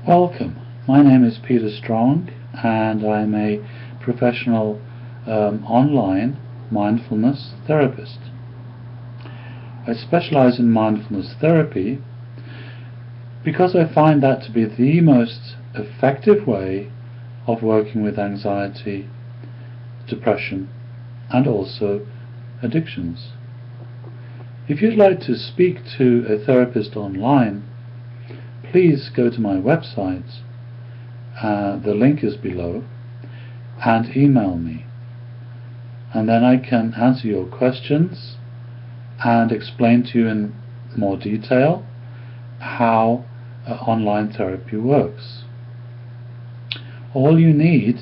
Welcome. My name is Peter Strong and I'm a professional online mindfulness therapist. I specialize in mindfulness therapy because I find that to be the most effective way of working with anxiety, depression, and also addictions. If you'd like to speak to a therapist online, please go to my website, the link is below, and email me. And then I can answer your questions and explain to you in more detail how online therapy works. All you need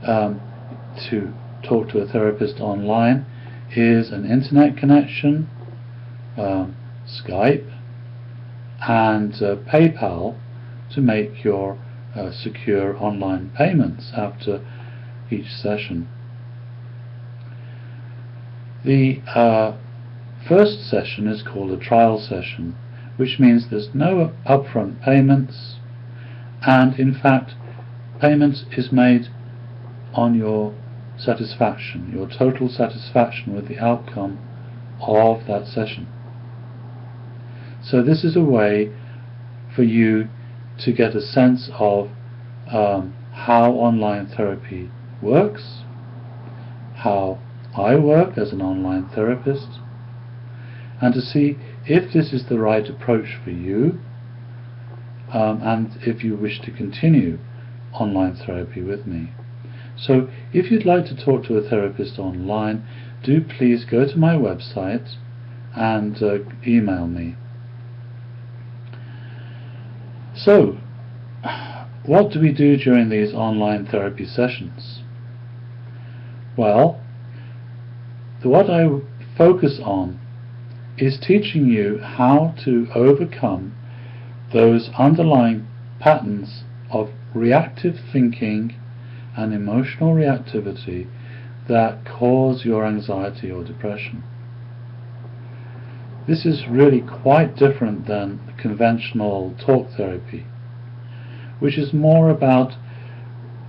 to talk to a therapist online is an internet connection, Skype, and PayPal to make your secure online payments after each session. The first session is called a trial session, which means there's no upfront payments, and in fact payment is made on your satisfaction, your total satisfaction with the outcome of that session. So this is a way for you to get a sense of how online therapy works, how I work as an online therapist, and to see if this is the right approach for you, and if you wish to continue online therapy with me. So if you'd like to talk to a therapist online, do please go to my website and email me. So, what do we do during these online therapy sessions? Well, what I focus on is teaching you how to overcome those underlying patterns of reactive thinking and emotional reactivity that cause your anxiety or depression. This is really quite different than conventional talk therapy, which is more about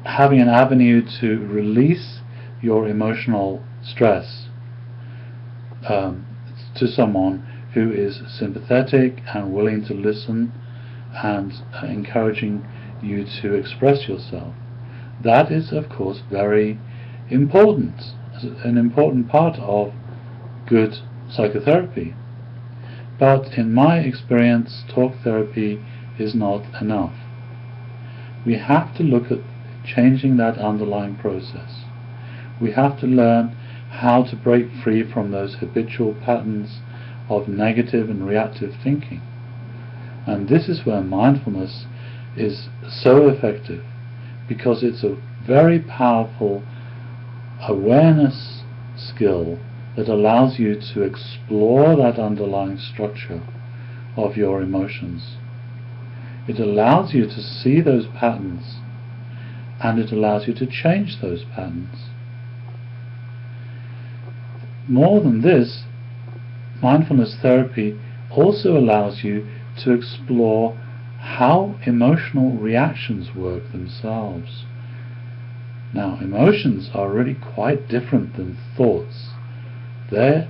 having an avenue to release your emotional stress to someone who is sympathetic and willing to listen and encouraging you to express yourself. That is, of course, very important, an important part of good psychotherapy. But in my experience, talk therapy is not enough. We have to look at changing that underlying process. We have to learn how to break free from those habitual patterns of negative and reactive thinking. And this is where mindfulness is so effective, because it's a very powerful awareness skill that allows you to explore that underlying structure of your emotions. It allows you to see those patterns, and it allows you to change those patterns. More than this, mindfulness therapy also allows you to explore how emotional reactions work themselves. Now, emotions are really quite different than thoughts. Their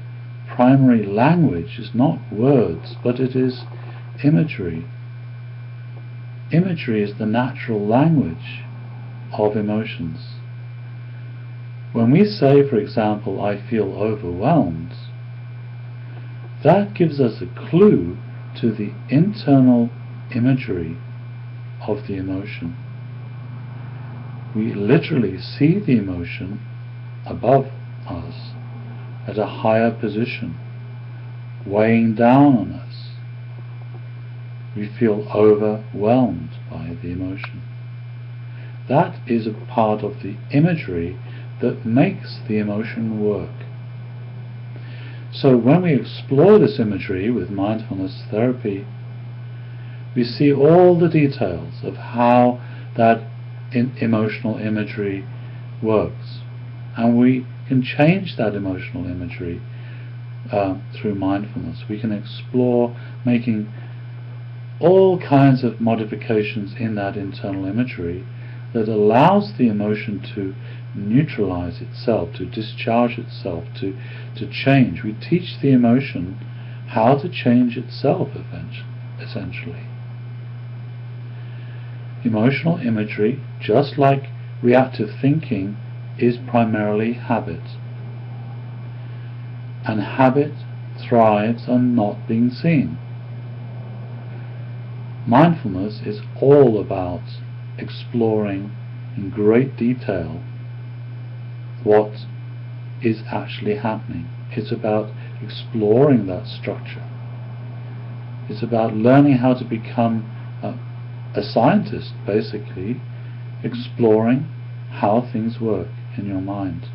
primary language is not words, but it is imagery. Imagery is the natural language of emotions. When we say, for example, I feel overwhelmed, that gives us a clue to the internal imagery of the emotion. We literally see the emotion above us at a higher position, weighing down on us. We feel overwhelmed by the emotion. That is a part of the imagery that makes the emotion work. So when we explore this imagery with mindfulness therapy, we see all the details of how that emotional imagery works, and we can change that emotional imagery through mindfulness. We can explore making all kinds of modifications in that internal imagery that allows the emotion to neutralize itself, to discharge itself, to change. We teach the emotion how to change itself essentially. Emotional imagery, just like reactive thinking, is primarily habit. And habit thrives on not being seen. Mindfulness is all about exploring in great detail what is actually happening. It's about exploring that structure. It's about learning how to become a scientist, basically, exploring how things work in your mind.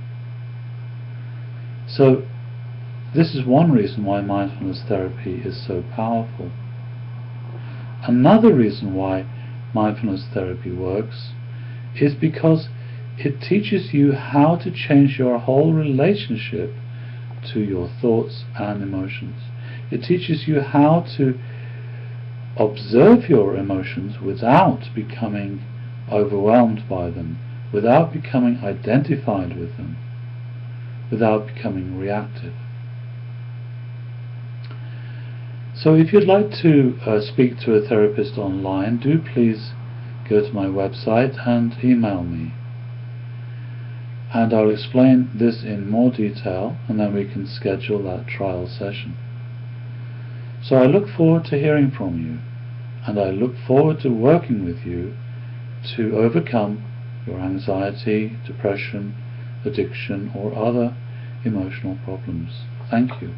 So this is one reason why mindfulness therapy is so powerful. Another reason why mindfulness therapy works is because it teaches you how to change your whole relationship to your thoughts and emotions. It teaches you how to observe your emotions without becoming overwhelmed by them, without becoming identified with them, without becoming reactive. So if you'd like to speak to a therapist online, do please go to my website and email me. And I'll explain this in more detail, and then we can schedule that trial session. So I look forward to hearing from you, and I look forward to working with you to overcome your anxiety, depression, addiction, or other emotional problems. Thank you.